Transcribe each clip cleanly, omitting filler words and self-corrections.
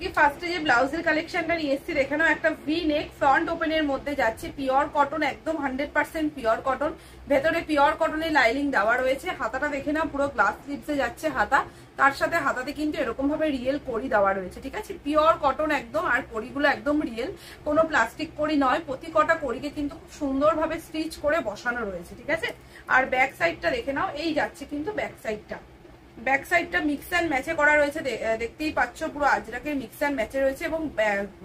আজকে ফার্স্টে যে ব্লাউজের কালেকশনটা নিয়ে এসেছি দেখে নাও, একটা ভি নেক ফ্রন্ট ওপেনের মধ্যে যাচ্ছে, পিওর কটন, একদম 100% পিওর কটন, ভেতরে পিওর কটনের লাইনিং দেওয়া রয়েছে। হাতাটা দেখে নাও, পুরো গ্লাস স্লিভসে যাচ্ছে হাতা, তার সাথে হাতাতে কিন্তু এরকম ভাবে রিয়েল কড়ি দেওয়া রয়েছে, ঠিক আছে, পিওর কটন একদম। আর কড়িগুলো একদম রিয়েল, কোনো প্লাস্টিক কড়ি নয়, প্রতি কটা কড়িকে কিন্তু খুব সুন্দরভাবে স্টিচ করে বসানো রয়েছে, ঠিক আছে। আর ব্যাক সাইডটা দেখে নাও, এই যাচ্ছে কিন্তু ব্যাক সাইডটা, ব্যাক সাইডটা মিক্স অ্যান্ড ম্যাচে করা রয়েছে, দেখতেই পাচ্ছ পুরো আজরাকের মিক্স অ্যান্ড ম্যাচে রয়েছে, এবং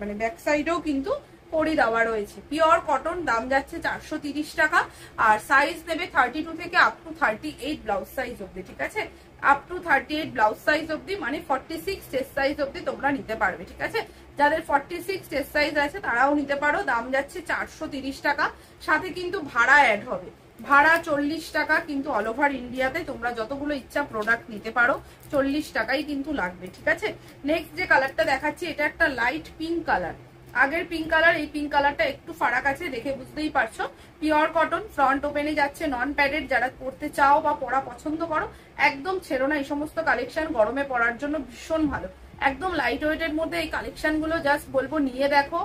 মানে ব্যাক সাইডেও কিন্তু কড়ি দেওয়া রয়েছে, পিওর কটন। দাম যাচ্ছে 430 টাকা। আর সাইজ নেবে 32 থেকে আপ টু 38 ব্লাউজ সাইজ অব্দি, ঠিক আছে, আপ টু 38 ব্লাউজ সাইজ অব্দি, মানে 46 চেস্ট সাইজ অব্দি তোমরা নিতে পারবে, ঠিক আছে। যাদের 46 চেস্ট সাইজ আছে তারাও নিতে পারো। দাম যাচ্ছে 430 টাকা, সাথে কিন্তু ভাড়া অ্যাড হবে, ভাড়া 40 টাকা, কিন্তু অল ওভার ইন্ডিয়াতে তোমরা যতগুলো ইচ্ছা প্রোডাক্ট নিতে পারো, 40 টাকাই কিন্তু লাগবে, ঠিক আছে। নেক্সট যে কালারটা দেখাচ্ছি, এটা একটা লাইট পিঙ্ক কালার, আগের পিঙ্ক কালার, এই পিঙ্ক কালারটা একটু ফারাক আছে, দেখে বুঝতেই পারছো। পিওর কটন, ফ্রন্ট ওপেনে যাচ্ছে, নন প্যাডেড, যারা পরতে চাও বা পরা পছন্দ করো একদম ছেড়ো না, এই সমস্ত কালেকশন গরমে পরার জন্য ভীষণ ভালো, একদম লাইট ওয়েটের মধ্যে এই কালেকশন গুলো জাস্ট বলবো নিয়ে দেখো,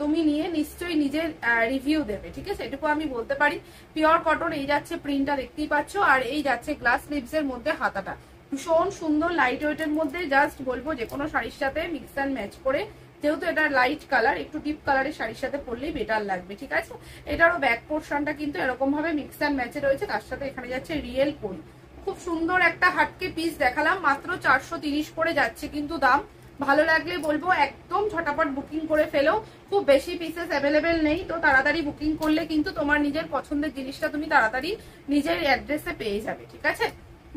তুমি নিয়ে নিশ্চয়ই নিজের রিভিউ দেবে, ঠিক আছে, এটুকু আমি বলতে পারি। পিওর কটন, এই যাচ্ছে প্রিন্টটা দেখতেই পাচ্ছ, আর এই যাচ্ছে গ্লাস স্লিভস এর মধ্যে হাতাটা, ভীষণ সুন্দর লাইট ওয়েটের মধ্যে, জাস্ট বলবো যে কোনো শাড়ির সাথে মিক্স অ্যান্ড ম্যাচ করে, যেহেতু এটা লাইট কালার, একটু ডিপ কালারের শাড়ির সাথে পরলেই বেটার লাগবে, ঠিক আছে। এটারও ব্যাক পোর্শনটা কিন্তু এরকম ভাবে মিক্স অ্যান্ড ম্যাচে রয়েছে, তার সাথে এখানে যাচ্ছে রিয়েল কড়ি, খুব সুন্দর একটা হাটকে পিস দেখালাম, মাত্র 430 করে যাচ্ছে কিন্তু দাম। ভালো লাগলে বলবো একদম ঝটাপট বুকিং করে ফেলো, খুব বেশি পিসেস অ্যাভেলেবেল নেই, তো তাড়াতাড়ি বুকিং করলে কিন্তু তোমার নিজের পছন্দের জিনিসটা তুমি তাড়াতাড়ি নিজের অ্যাড্রেসে পেয়ে যাবে, ঠিক আছে।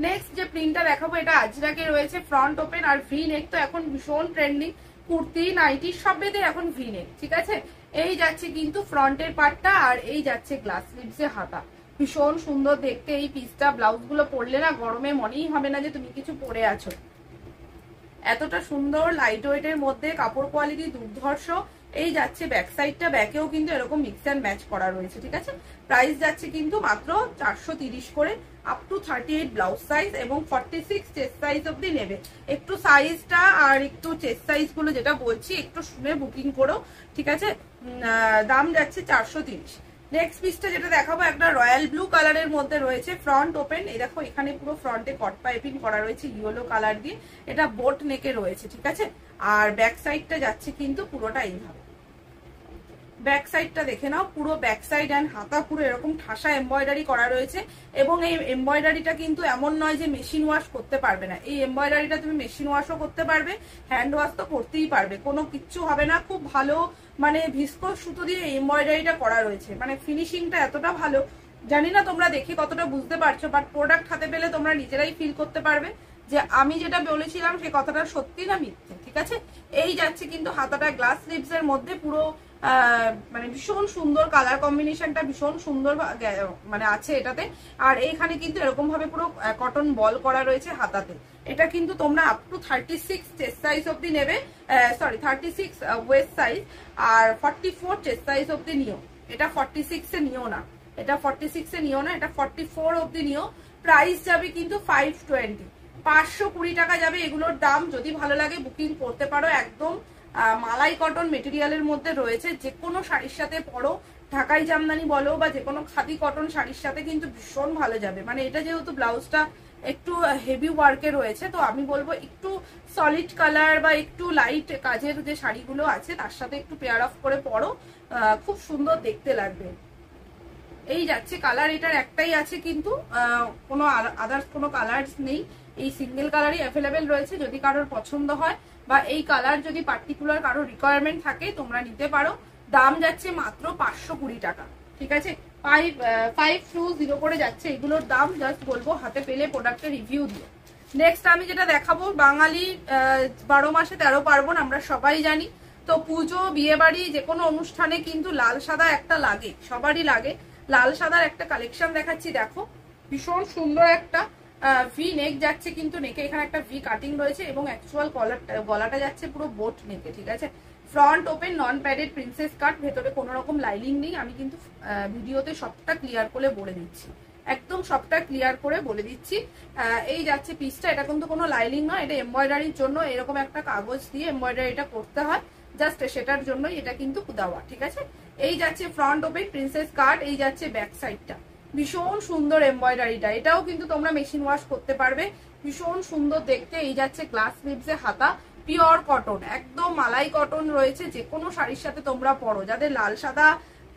নেক্সট যে প্রিন্টটা দেখাবো, এটা আজরাকে রয়েছে, ফ্রন্ট ওপেন আর ভি নেক, তো এখন ভীষণ ট্রেন্ডিং, কুর্তি নাইটি সবেতে এখন ভি নেক, ঠিক আছে। এই যাচ্ছে কিন্তু ফ্রন্টের পার্টটা, আর এই যাচ্ছে গ্লাস স্লিভসে হাতা, ভীষণ সুন্দর দেখতে এই পিসটা। ব্লাউজ গুলো পরলে না গরমে মনেই হবে না যে তুমি কিছু পরে আছো, এতটা সুন্দর লাইট ওয়েটের মধ্যে, কাপড় কোয়ালিটি দুর্ধর্ষ। এই যাচ্ছে ব্যাক সাইডটা, ব্যাকেও কিন্তু এরকম মিক্স অ্যান্ড ম্যাচ করা রয়েছে, ঠিক আছে। প্রাইস যাচ্ছে কিন্তু মাত্র 430 করে, আপ টু 38 ব্লাউজ সাইজ এবং 46 চেস্ট সাইজ অব্দি নেবে। একটু সাইজটা আর একটু চেস্ট সাইজ গুলো যেটা বলছি একটু শুনে বুকিং করো, ঠিক আছে। দাম যাচ্ছে 430। নেক্সট পিসটা যেটা দেখাবো, একটা রয়্যাল ব্লু কালারের মধ্যে রয়েছে, ফ্রন্ট ওপেন, এই দেখো এখানে পুরো ফ্রন্টে কট পাইপিং করা রয়েছে ইয়েলো কালার দিয়ে, এটা বোট নেকে রয়েছে, ঠিক আছে। আর ব্যাক সাইডটা যাচ্ছে কিন্তু পুরোটা এইভাবে, ব্যাক সাইডটা দেখে নাও, পুরো ব্যাক সাইড অ্যান্ড হাতা পুরো এরকম ঠাসা এমব্রয়ডারি করা রয়েছে, এবং এই এমব্রয়ডারিটা কিন্তু এমন নয় যে মেশিন ওয়াশ করতে পারবে না, এই এমব্রয়ডারিটা তুমি মেশিন ওয়াশও করতে পারবে, হ্যান্ড ওয়াশ তো করতেই পারবে, কোনো কিচ্ছু হবে না। খুব ভালো মানে ভিসকোস সুতো দিয়ে এমব্রয়ডারিটা করা রয়েছে, মানে ফিনিশিংটা এতটা ভালো, জানি না তোমরা দেখে কতটা বুঝতে পারছো, বাট প্রোডাক্ট হাতে পেলে তোমরা নিজেরাই ফিল করতে পারবে যে আমি যেটা বলেছিলাম সেই কথাটা সত্যি না মিথ্যে, ঠিক আছে। এই যাচ্ছে কিন্তু হাতাটা গ্লাস স্লিভস এর মধ্যে, পুরো মানে ভীষণ সুন্দর কালার কম্বিনেশনটা, ভীষণ সুন্দর মানে আছে এটাতে। আর এইখানে কিন্তু এরকম ভাবে পুরো কটন বল করা রয়েছে হাতাতে, এটা কিন্তু তোমরা আপ টু 36 চেস্ট সাইজ অব্দি নেবে, সরি 36 ওয়েস্ট সাইজ, আর 44 চেস্ট সাইজ অব্দি নিও, এটা 46 এ নিও না, এটা 46 এ নিও না, এটা 44 অব্দি নিও। প্রাইস যাবে কিন্তু 520, 520 টাকা যাবে এগুলোর দাম। যদি ভালো লাগে বুকিং করতে পারো, একদম মালাই কটন মেটেরিয়ালের মধ্যে রয়েছে, যে কোনো শাড়ির সাথে পরো, ঢাকাই জামদানি বলো বা যে কোনো খাদি কটন শাড়ির সাথে কিন্তু ভীষণ ভালো যাবে। মানে এটা যেহেতু ব্লাউজটা একটু হেভি ওয়ার্কে রয়েছে, তো আমি বলবো একটু সলিড কালার বা একটু লাইট কাজের যে শাড়িগুলো আছে তার সাথে একটু পেয়ার অফ করে পরো, খুব সুন্দর দেখতে লাগবে। এই যাচ্ছে কালার, এটার একটাই আছে কিন্তু কোনো আদার্স কোনো কালার নেই, এই সিঙ্গেল কালারই অ্যাভেলেবেল রয়েছে। যদি কারোর পছন্দ হয় বা এই কালার যদি পার্টিকুলার কারোর রিকোয়ারমেন্ট থাকে তোমরা নিতে পারো। দাম যাচ্ছে মাত্র 520 টাকা, ঠিক আছে। 520 করে যাচ্ছে এগুলোর দাম, জাস্ট বলবো হাতে পেলে প্রোডাক্টের রিভিউ দিয়ে। নেক্সট আমি যেটা দেখাবো, বাঙালি 12 মাসে 13 পার্বণ আমরা সবাই জানি, তো পুজো বিয়ে বাড়ি যে কোনো অনুষ্ঠানে কিন্তু লাল সাদা একটা লাগে, সবারই লাগে। লাল সাদার একটা কালেকশন দেখাচ্ছি, দেখো ভীষণ সুন্দর একটা ভি নেক যাচ্ছে, কিন্তু নেকে এখানে একটা ভি কাটিং রয়েছে, এবং অ্যাকচুয়াল গলাটা যাচ্ছে পুরো বোট নেকে, ঠিক আছে। ফ্রন্ট ওপেন, নন প্যাডেড প্রিন্সেস কাট, ভেতরে কোনো রকম লাইনিং নেই, আমি কিন্তু ভিডিওতে সবটা ক্লিয়ার করে বলে দিচ্ছি, একদম সবটা ক্লিয়ার করে বলে দিচ্ছি। এই যাচ্ছে পিসটা, এটা কিন্তু কোনো লাইনিং নয়, এটা এমব্রয়ডারির জন্য এরকম একটা কাগজ দিয়ে এমব্রয়ডারিটা করতে হয়, জাস্ট সেটার জন্যই এটা কিন্তু দেওয়া, ঠিক আছে। এই যাচ্ছে ফ্রন্ট ওপেন প্রিন্সেস কাট, এই যাচ্ছে ব্যাক সাইডটা, ভীষণ সুন্দর এমব্রয়ডারিটা, এটাও কিন্তু তোমরা মেশিন ওয়াশ করতে পারবে, ভীষণ সুন্দর দেখতে। এই যাচ্ছে গ্লাস স্লিভসে হাতা, পিওর কটন, একদম মালাই কটন রয়েছে, যে কোনো শাড়ির সাথে তোমরা পরো। যাদের লাল সাদা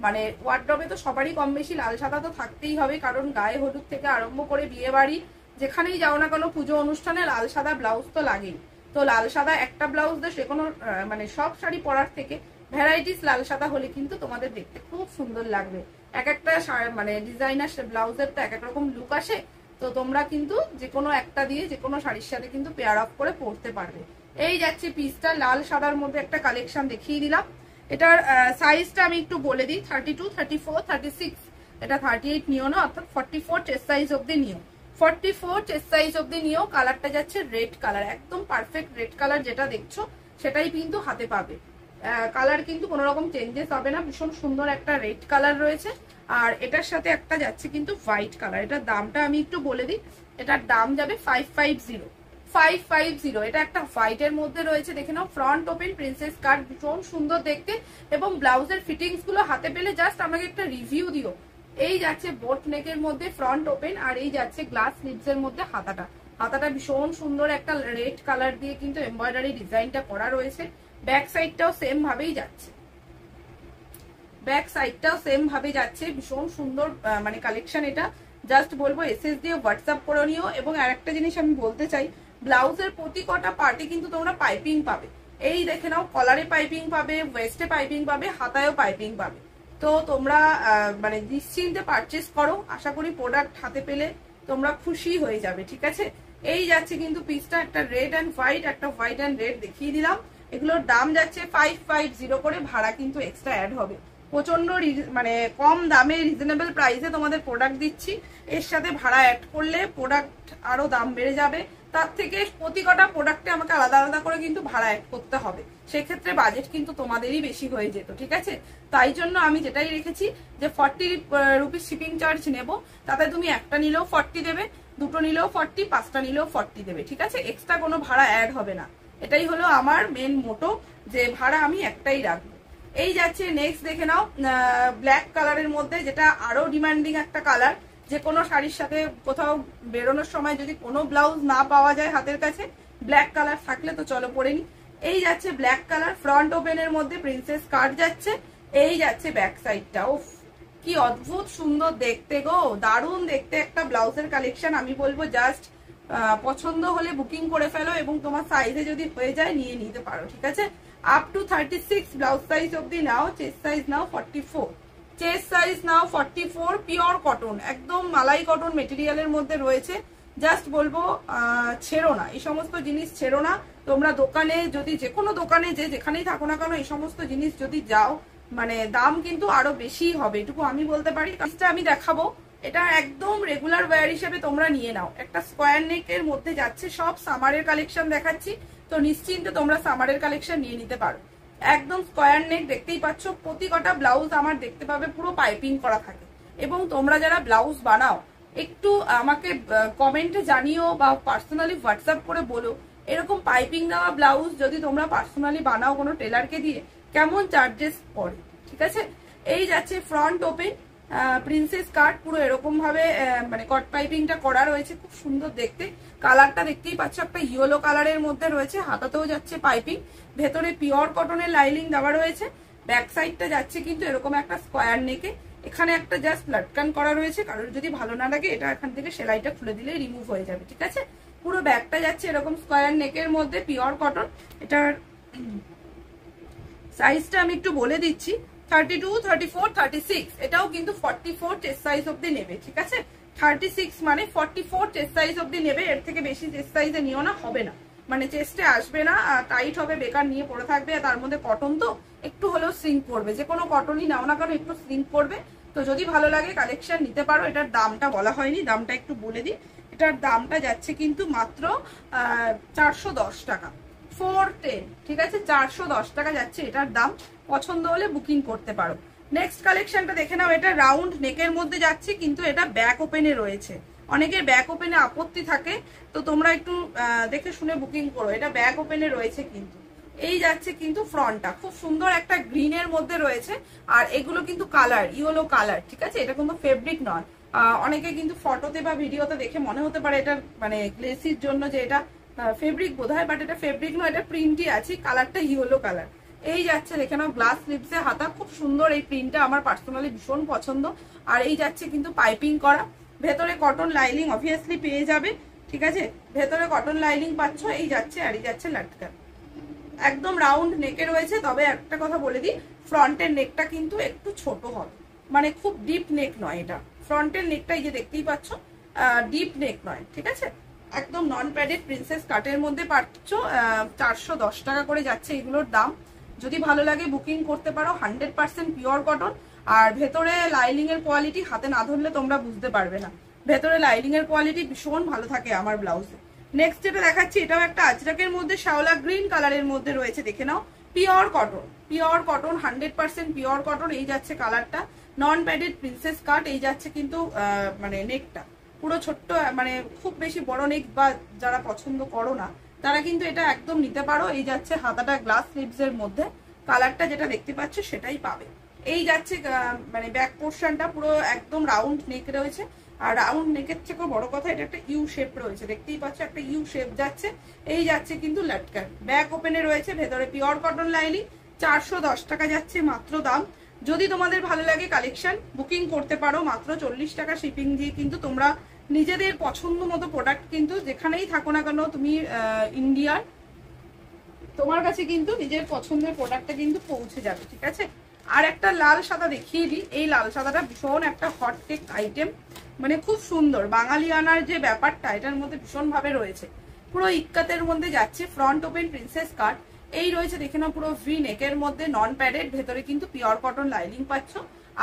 মানে ওয়ার্ড্রবে তো সবারই কম বেশি লাল সাদা তো থাকতেই হবে, কারণ গায়ে হলুদ থেকে আরম্ভ করে বিয়ে বাড়ি যেখানেই যাও না কেন পুজো অনুষ্ঠানে লাল সাদা ব্লাউজ তো লাগেই। তো লাল সাদা একটা ব্লাউজ দিয়ে সে কোনো মানে সব শাড়ি পরার থেকে ভ্যারাইটিস লাল সাদা হলে কিন্তু তোমাদের দেখতে খুব সুন্দর লাগবে। এক একটা মানে ডিজাইনার ব্লাউজের তো এক এক রকম লুক আসে, তো তোমরা কিন্তু যে কোনো একটা দিয়ে যে কোনো শাড়ির সাথে কিন্তু পেয়ার আপ করে পরতে পারবে। এই যাচ্ছে পিসটা, লাল সাদার মধ্যে একটা কালেকশন দেখিয়ে দিলাম। এটার সাইজটা আমি একটু বলে দিই, 32, 34, 36, এটা 38 নিও না, অর্থাৎ 44 চেস্ট সাইজ অব্দি নিও, 44 চেস্ট সাইজ অব্দি নিও। কালারটা যাচ্ছে রেড কালার, একদম পারফেক্ট রেড কালার, যেটা দেখছো সেটাই কিন্তু হাতে পাবে। কালার কিন্তু কোনো রকম চেঞ্জেস হবে না, ভীষণ সুন্দর একটা রেড কালার রয়েছে। আর এটার সাথে একটা যাচ্ছে কিন্তু হোয়াইট কালার। এটার দামটা আমি একটু বলে দিই, এটার দাম যাবে 550। এটা একটা হোয়াইটের মধ্যে রয়েছে, দেখে নাও। ফ্রন্ট ওপেন প্রিন্সেস কাট, ভীষণ সুন্দর দেখতে, এবং ব্লাউজের ফিটিংস গুলো হাতে পেলে জাস্ট আমাকে একটা রিভিউ দিও। এই যাচ্ছে বোট নেকের মধ্যে ফ্রন্ট ওপেন, আর এই যাচ্ছে গ্লাস স্লিভস এর মধ্যে হাতাটা ভীষণ সুন্দর একটা রেড কালার দিয়ে কিন্তু এমব্রয়ডারি ডিজাইনটা করা রয়েছে। ব্যাক সাইডটাও সেম ভাবেই যাচ্ছে, ভীষণ সুন্দর মানে কালেকশন। এটা জাস্ট বলবো এসএস দিয়ে হোয়াটসঅ্যাপ করে নিও। এবং আরেকটা জিনিস আমি বলতে চাই, ব্লাউজের প্রতি কটা পার্টে কিন্তু তোমরা পাইপিং পাবে। এই দেখে নাও, কলারে পাইপিং পাবে, ওয়েস্টে পাইপিং পাবে, হাতায়ও পাইপিং পাবে। তো তোমরা মানে নিশ্চিন্তে পারচেস করো, আশা করি প্রোডাক্ট হাতে পেলে তোমরা খুশি হয়ে যাবে, ঠিক আছে। এই যাচ্ছে কিন্তু পিসটা, একটা রেড অ্যান্ড হোয়াইট, একটা হোয়াইট অ্যান্ড রেড দেখিয়ে দিলাম। এগুলোর দাম যাচ্ছে 550 করে, ভাড়া কিন্তু এক্সট্রা অ্যাড হবে। প্রচন্ড মানে কম দামে রিজনেবল প্রাইসে তোমাদের প্রোডাক্ট দিচ্ছি, এর সাথে ভাড়া অ্যাড করলে প্রোডাক্ট আরো দাম বেড়ে যাবে। তার থেকে প্রতি কটা প্রোডাক্টে আমাকে আলাদা আলাদা করে কিন্তু ভাড়া অ্যাড করতে হবে, সেক্ষেত্রে বাজেট কিন্তু তোমাদেরই বেশি হয়ে যেত, ঠিক আছে। তাই জন্য আমি যেটাই রেখেছি যে 40 রুপিস শিপিং চার্জ নেব, তাতে তুমি একটা নিলেও 40 দেবে, দুটো নিলেও 40, পাঁচটা নিলেও 40 দেবে, ঠিক আছে। এক্সট্রা কোনো ভাড়া অ্যাড হবে না, এটাই হলো আমার মেন মোটো, যে ভাড়া আমি একটাই রাখবো। এই যাচ্ছে নেক্সট, দেখে নাও, ব্ল্যাক কালারের মধ্যে, যেটা আরো ডিমান্ডিং একটা কালার। যে কোনো শাড়ির সাথে কোথাও বেরোনোর সময় যদি কোনো ব্লাউজ না পাওয়া যায় হাতের কাছে, ব্ল্যাক কালার থাকলে তো চলো পরে নি। এই যাচ্ছে ব্ল্যাক কালার, ফ্রন্ট ওপেনের মধ্যে প্রিন্সেস কাট যাচ্ছে। এই যাচ্ছে ব্যাক সাইডটা, উফ কি অদ্ভুত সুন্দর দেখতে গো, দারুণ দেখতে একটা ব্লাউজের কালেকশন। আমি বলবো জাস্ট পছন্দ হলে বুকিং করে ফেলো, এবং তোমার সাইজে যদি হয়ে যায় নিয়ে নিতে পারো, ঠিক আছে। আপ টু 36 ব্লাউজ সাইজ অব্দি নাও, চেস্ট সাইজ নাও 44, চেস্ট সাইজ নাও 44, পিওর কটন, একদম মালাই কটন মেটেরিয়ালের মধ্যে রয়েছে। জাস্ট বলবো ছেড়ো না, এই সমস্ত জিনিস ছেড়ো না। তোমরা দোকানে যদি যে কোনো দোকানে যেখানেই থাকো না কেন, এই সমস্ত জিনিস যদি যাও, মানে দাম কিন্তু আরো বেশি হবে, এটুকু আমি বলতে পারি। কাজটা আমি দেখাবো, এটা একদম রেগুলার ওয়্যার হিসেবে তোমরা নিয়ে নাও। একটা স্কোয়ার নেকের মধ্যে যাচ্ছে, সব সামারের কালেকশন দেখাচ্ছি, তো নিশ্চিন্তে তোমরা সামারের কালেকশন নিয়ে নিতে পারো। একদম স্কোয়ার নেক, দেখতেই পাচ্ছ। প্রতি কটা ব্লাউজ আমার দেখতে পাবে পুরো পাইপিং করা থাকে। এবং তোমরা যারা ব্লাউজ বানাও, একটু আমাকে কমেন্টে জানিও বা পার্সোনালি হোয়াটসঅ্যাপ করে বলো, এরকম পাইপিং দেওয়া ব্লাউজ যদি তোমরা পার্সোনালি বানাও কোনো টেলারকে দিয়ে, কেমন চার্জেস পড়ে, ঠিক আছে। এই যাচ্ছে ফ্রন্ট ওপেন প্রিন্সেস কাট, পুরো এরকম ভাবে মানে কট পাইপিংটা করা রয়েছে, খুব সুন্দর দেখতে। কালারটা দেখতেই পাচ্ছ, একটা ইয়েলো কালারের মধ্যে রয়েছে, হাতাতেও যাচ্ছে পাইপিং, ভেতরে পিওর কটনের লাইনিং দেওয়া রয়েছে। ব্যাক সাইডটা যাচ্ছে কিন্তু এরকম একটা স্কোয়ার নেকে, এখানে একটা জাস্ট লাটকান করা রয়েছে, কারোর যদি ভালো না লাগে এটা এখান থেকে সেলাইটা খুলে দিলে রিমুভ হয়ে যাবে, ঠিক আছে। পুরো ব্যাকটা যাচ্ছে এরকম স্কোয়ার নেকের মধ্যে, পিওর কটন। এটার সাইজটা আমি একটু বলে দিচ্ছি, 32, 34, 36, এটাও কিন্তু 44 চেস্ট সাইজ অব্দি নেবে, ঠিক আছে। 36 মানে 44 চেস্ট সাইজ অব্দি নেবে, এর থেকে বেশি চেস্ট সাইজে নিও না, হবে না, মানে চেস্টে আসবে না, টাইট হবে, বেকার নিয়ে পড়ে থাকবে। তার মধ্যে কটন তো একটু হলেও সিঙ্ক করবে, যে কোনো কটনই নাও না কেন একটু সিঙ্ক করবে। তো যদি ভালো লাগে কালেকশন নিতে পারো। এটার দামটা বলা হয়নি, দামটা একটু বলে দিই। এটার দামটা যাচ্ছে কিন্তু মাত্র 410 টাকা, 410, ঠিক আছে। 410 টাকা যাচ্ছে এটার দাম। পছন্দ হলে বুকিং করতে পারো। নেক্সট কালেকশনটা দেখে নাও, এটা রাউন্ড নেকের মধ্যে যাচ্ছে কিন্তু এটা ব্যাক ওপেনে রয়েছে। অনেকের ব্যাক ওপেনে আপত্তি থাকে, তো তোমরা একটু দেখে শুনে বুকিং করো। এটা ব্যাক ওপেনে রয়েছে কিন্তু এই যাচ্ছে কিন্তু ফ্রন্টটা খুব সুন্দর একটা গ্রিনের মধ্যে রয়েছে। আর এগুলো কিন্তু কালার ইয়েলো কালার, ঠিক আছে, এটা কিন্তু ফেব্রিক নয়। অনেকে কিন্তু ফটোতে বা ভিডিওতে দেখে মনে হতে পারে এটা মানে গ্লেসির জন্য যে এটা ফেব্রিক বোধ হয়, বাট এটা ফেব্রিক নয়, এটা প্রিন্টই আছে। কালারটা ইয়েলো কালার। এই যাচ্ছে দেখে নাও গ্লাস স্লিভসে হাতা, খুব সুন্দর এই প্রিন্টটা, আমার পার্সোনালি ভীষণ পছন্দ। আর এই যাচ্ছে কিন্তু পাইপিং করা, ভেতরে কটন লাইনিং অবভিয়াসলি পেয়ে যাবে, ঠিক আছে, ভেতরে কটন লাইনিং পাচ্ছ। এই যাচ্ছে আর এই যাচ্ছে লাটকা, একদম রাউন্ড নেকে রয়েছে। তবে একটা কথা বলে দিই, ফ্রন্টের নেকটা কিন্তু একটু ছোট হবে, মানে খুব ডিপ নেক নয় এটা। ফ্রন্টের নেকটা এই যে দেখতেই পাচ্ছ ডিপ নেক নয়, ঠিক আছে। একদম নন প্যাডেড প্রিন্সেস কাটের মধ্যে পাচ্ছ। 410 টাকা করে যাচ্ছে এগুলোর দাম। যদি ভালো লাগে বুকিং করতে পারো। 100% পিওর কটন। আর ভেতরে লাইনিং এর কোয়ালিটি হাতে না ধরলে তোমরা বুঝতে পারবে না। ভেতরে লাইনিং এর কোয়ালিটি ভীষণ ভালো থাকে আমার ব্লাউজে। নেক্সট যেটা দেখাচ্ছি, এটাও একটা আজরাকের মধ্যে শ্যাওলা গ্রিন কালারের মধ্যে রয়েছে, দেখে নাও। Pure cotton, pure cotton, 100% pure cotton. এই যাচ্ছে কালারটা, নন প্যাডেড প্রিন্সেস কাট। এই যাচ্ছে কিন্তু মানে নেকটা পুরো ছোট্ট, মানে খুব বেশি বড় নেক বা যারা পছন্দ করো না তারা কিন্তু এটা একদম নিতে পারো। এই যাচ্ছে হাতাটা গ্লাস স্লিভস এর মধ্যে, কালারটা যেটা দেখতে পাচ্ছ সেটাই পাবে। এই যাচ্ছে মানে ব্যাক পোর্শনটা পুরো একদম রাউন্ড নেক রয়েছে। আর রাউন্ড নেকের থেকে বড় কথা, এটা একটা ইউ শেপ রয়েছে, দেখতেই পাচ্ছ একটা ইউ শেপ যাচ্ছে। এই যাচ্ছে কিন্তু লাটকান, ব্যাক ওপেনে রয়েছে, ভেতরে পিওর কটন লাইনিং। 410 টাকা যাচ্ছে মাত্র দাম। যদি তোমাদের ভালো লাগে কালেকশন বুকিং করতে পারো। মাত্র 40 টাকা শিপিং দিয়ে কিন্তু তোমরা নিজেদের পছন্দ মতো প্রোডাক্ট কিন্তু যেখানেই থাকো না কেন তুমি ইন্ডিয়ার, তোমার কাছে কিন্তু নিজের পছন্দের প্রোডাক্টটা কিন্তু পৌঁছে যাবে, ঠিক আছে। আর একটা লাল সাদা দেখিয়ে দিই। এই লাল সাদাটা ভীষণ একটা হট টেক আইটেম, মানে খুব সুন্দর বাঙালিয়ানার যে ব্যাপারটা এটার মধ্যে ভীষণ ভাবে রয়েছে। পুরো ইক্কাতের মধ্যে যাচ্ছে, ফ্রন্ট ওপেন প্রিন্সেস কাট। এই রয়েছে দেখে নাও পুরো ভি নেকের মধ্যে, নন প্যাডেড, ভেতরে কিন্তু পিওর কটন লাইনিং পাচ্ছ।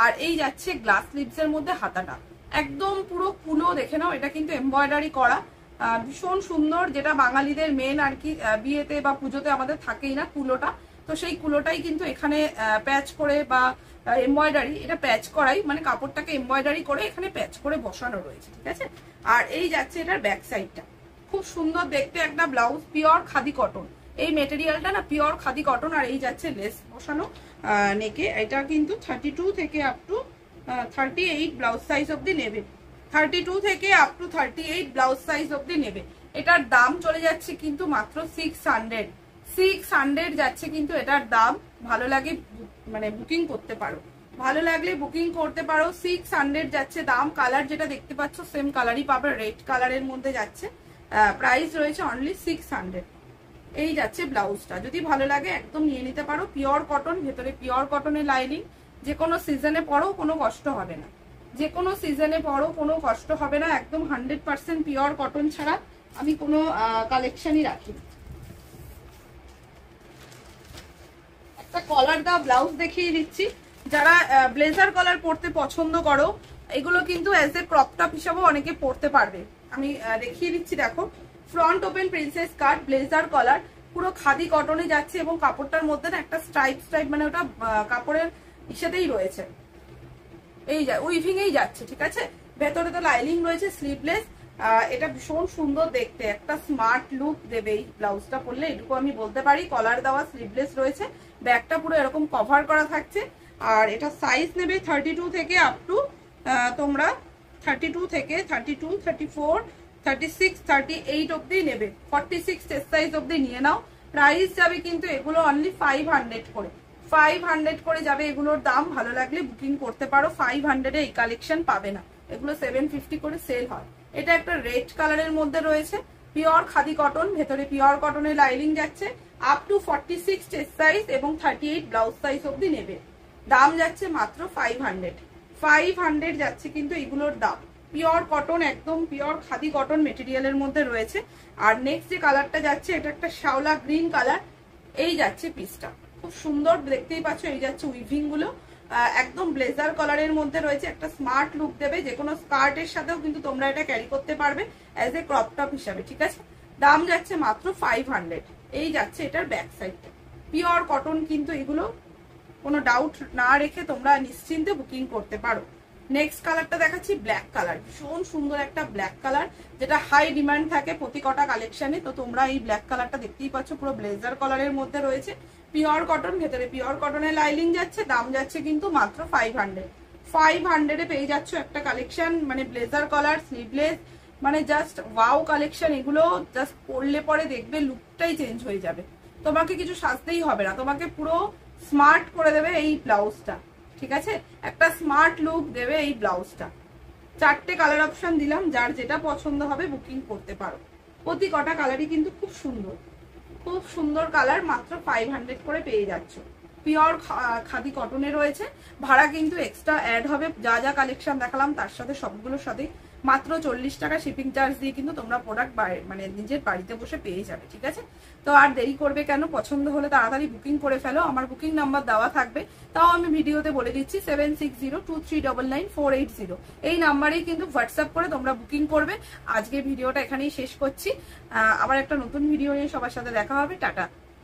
আর এই যাচ্ছে গ্লাস স্লিভস এর মধ্যে হাতাটা একদম পুরো কুলো, দেখে নাও এটা কিন্তু এমব্রয়ডারি করা, ভীষণ সুন্দর। যেটা বাঙালিদের মেন আর কি বিয়েতে বা পুজোতে আমাদের থাকেই না কুলোটা, তো সেই কুলোটাই কিন্তু এখানে প্যাচ করে বা এমব্রয়ডারি, এটা প্যাচ করাই, মানে কাপড়টাকে এমব্রয়ডারি করে এখানে প্যাচ করে বসানো রয়েছে, ঠিক আছে। আর এই যাচ্ছে এটার ব্যাক সাইডটা, খুব সুন্দর দেখতে একটা ব্লাউজ, পিওর খাদি কটন। এই মেটেরিয়ালটা না পিওর খাদি কটন। আর এই যাচ্ছে লেস বসানো নেকে। এটা কিন্তু 32 থেকে আপ টু 38 ব্লাউজ সাইজ অব্দি নেবে। 32 থেকে আপ টু 38 ব্লাউজ সাইজ অব্দি নেবে। এটার দাম চলে যাচ্ছে কিন্তু মাত্র 600 যাচ্ছে কিন্তু এটার দাম। ভালো লাগে মানে বুকিং করতে পারো, ভালো লাগলে বুকিং করতে পারো। 600 যাচ্ছে দাম। কালার যেটা দেখতে পাচ্ছ সেম কালারই পাবে, রেড কালারের মধ্যে যাচ্ছে। প্রাইস রয়েছে অনলি 600। এই যাচ্ছে ব্লাউজটা, যদি ভালো লাগে একদম নিয়ে নিতে পারো। পিওর কটন, ভেতরে পিওর কটনের লাইনিং। যে কোনো সিজনে পরো কোনো কষ্ট হবে না, যে কোনো সিজনে পরো কোনো কষ্ট হবে না। একদম 100% পিওর কটন ছাড়া আমি কোনো কালেকশনই রাখি। একটা কলার দেওয়া ব্লাউজ দেখিয়ে দিচ্ছি। যারা ব্লেজার কলার পরতে পছন্দ করো, এগুলো কিন্তু অ্যাজ এ ক্রপ টপ হিসাবেও অনেকে পরতে পারবে। আমি দেখিয়ে দিচ্ছি, দেখো front open princess cut blazer collar, পুরো খাদি কটনে যাচ্ছে এবং কাপড়টার মধ্যে না একটা স্ট্রাইপ মানে ওটা কাপড়ের ইসেতেই রয়েছে, এই উইভিং এই যাচ্ছে, ঠিক আছে। ভেতরে তো লাইনিং রয়েছে, স্লিভলেস। এটা ভীষণ সুন্দর দেখতে, একটা স্মার্ট লুক দেবে এই ব্লাউজটা পরলে, এটুকু আমি বলতে পারি। কলার দেওয়া, স্লিভলেস রয়েছে, ব্যাকটা পুরো এরকম কভার করা থাকছে। আর এটা সাইজ নেবে 32 থেকে আপ টু তোমরা 32 থেকে 32, 34, 36, 38 অব্দি নেবে। 46 চেস্ট সাইজ অব্দি নিয়ে নাও। প্রাইস যাবে কিন্তু এগুলো অনলি 500 করে, 500 করে যাবে এগুলোর দাম। ভালো লাগলে বুকিং করতে পারো। 500 এই কালেকশন পাবে না, এগুলো 750 করে সেল হয়। এটা একটা রেড কালারের মধ্যে রয়েছে, পিওর খাদি কটন, ভেতরে পিওর কটনের লাইনিং যাচ্ছে। আপ টু 46 চেস্ট সাইজ এবং 38 ব্লাউজ সাইজ অব্দি নেবে। দাম যাচ্ছে মাত্র 500 যাচ্ছে কিন্তু এগুলোর দাম। পিওর কটন, একদম পিওর খাদি কটন মেটেরিয়ালের মধ্যে রয়েছে। আর নেক্সট যে কালারটা যাচ্ছে এটা একটা শ্যাওলা গ্রিন কালার। এই যাচ্ছে পিসটা, খুব সুন্দর দেখতেই পাচ্ছ। এই যাচ্ছে উইভিং গুলো, একদম ব্লেজার কালারের মধ্যে রয়েছে, একটা স্মার্ট লুক দেবে। যে কোনো স্কার্টের সাথেও কিন্তু তোমরা এটা ক্যারি করতে পারবে অ্যাজ এ ক্রপ টপ হিসাবে, ঠিক আছে। দাম যাচ্ছে মাত্র 500। এই যাচ্ছে এটার ব্যাক সাইডটা, পিওর কটন কিন্তু এগুলো কোনো ডাউট না রেখে তোমরা নিশ্চিন্তে বুকিং করতে পারো। নেক্সট কালারটা দেখাচ্ছি ব্ল্যাক কালার, ভীষণ সুন্দর একটা ব্ল্যাক কালার, যেটা হাই ডিমান্ড থাকে প্রতি কটা কালেকশনে। তো তোমরা এই ব্ল্যাক কালারটা দেখতেই পাচ্ছ, পুরো ব্লেজার কালারের মধ্যে রয়েছে, পিওর কটন, ভেতরে পিওর কটনের লাইলিং যাচ্ছে। দাম যাচ্ছে কিন্তু মাত্র 500 পেয়ে যাচ্ছ একটা কালেকশন, মানে ব্লেজার কালার, স্লিভলেস, মানে জাস্ট ওয়াও কালেকশন। এগুলো জাস্ট পরলে পরে দেখবে লুকটাই চেঞ্জ হয়ে যাবে, তোমাকে কিছু সাজতেই হবে না, তোমাকে পুরো স্মার্ট করে দেবে এই ব্লাউজটা, ঠিক আছে? একটা স্মার্ট লুক দেবে এই ব্লাউজটা। 4টে কালার অপশন দিলাম, যার যেটা পছন্দ হবে বুকিং করতে পারো। প্রতি কটা কালারই কিন্তু খুব সুন্দর, খুব সুন্দর কালার, মাত্র 500 করে পেয়ে যাচ্ছ। পিওর খাদি কটনে রয়েছে, ভাড়া কিন্তু এক্সট্রা অ্যাড হবে। যা যা কালেকশন দেখালাম তার সাথে সবগুলোর সাথে মাত্র 40 টাকা শিপিং চার্জ দিয়ে কিন্তু তোমরা প্রোডাক্ট মানে নিজের বাড়িতে বসে পেয়ে যাবে, ঠিক আছে? তো আর দেরি করবে কেন, পছন্দ হলে তাড়াতাড়ি বুকিং করে ফেলো। আমার বুকিং নাম্বার দেওয়া থাকবে, তাও আমি ভিডিওতে বলে দিচ্ছি, 7602399480। এই নাম্বারেই কিন্তু হোয়াটসঅ্যাপ করে তোমরা বুকিং করবে। আজকে ভিডিওটা এখানেই শেষ করছি, আবার একটা নতুন ভিডিও নিয়ে সবার সাথে দেখা হবে। টাটা।